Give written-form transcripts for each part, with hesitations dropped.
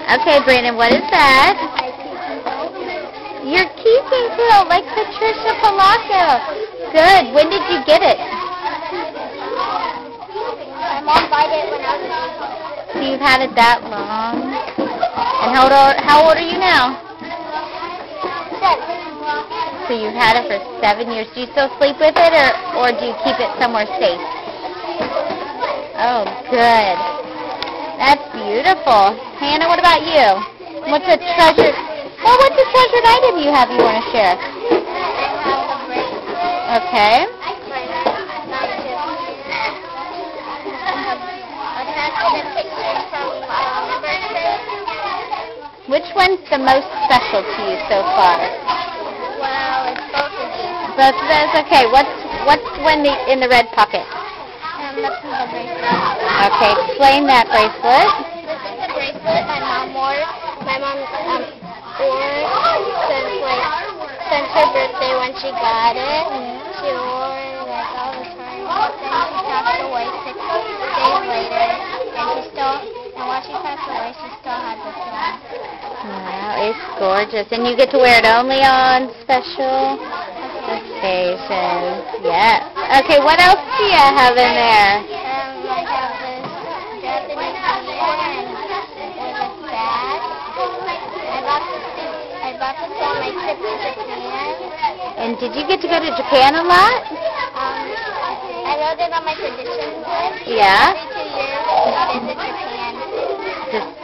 Okay, Brandon, what is that? Your keeping quilt, like Patricia Polacco. Good. When did you get it? My mom bought it when I was a baby. So you've had it that long. And how old are you now? 7. So you've had it for 7 years. Do you still sleep with it, or do you keep it somewhere safe? Oh, good. That's beautiful. Hannah, what about you? What's a treasured item you have you want to share? Okay. Which one's the most special to you so far? Well, it's both of these. Both of those? Okay. What's one in the red pocket? That's the bracelet. Okay. Explain that bracelet. This is the bracelet my mom wore. My mom wore since her birthday when she got it. She wore it like all the time. Then she passed away 6 days later, and while she passed away, she still had this on. Wow, it's gorgeous. And you get to wear it only on special occasions. Yes. Okay, what else do you have in there? I have this Japanese tea and a bag. I bought this on my trip to Japan. And did you get to go to Japan a lot? I wrote it on my traditions list. Yeah? Every 2 years I visit Japan.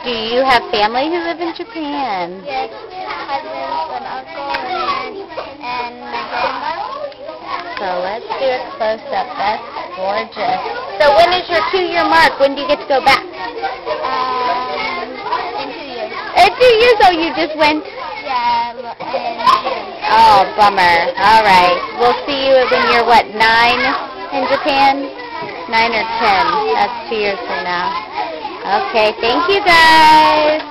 Do you have family who live in Japan? Yes, cousins, an uncle, and my grandma. So let's do a close-up. That's gorgeous. So when is your 2-year mark? When do you get to go back? In 2 years. In 2 years? Oh, you just went? Yeah, in June. Oh, bummer. All right. We'll see you when you're, 9 in Japan? 9 or 10. That's 2 years from now. Okay, thank you guys.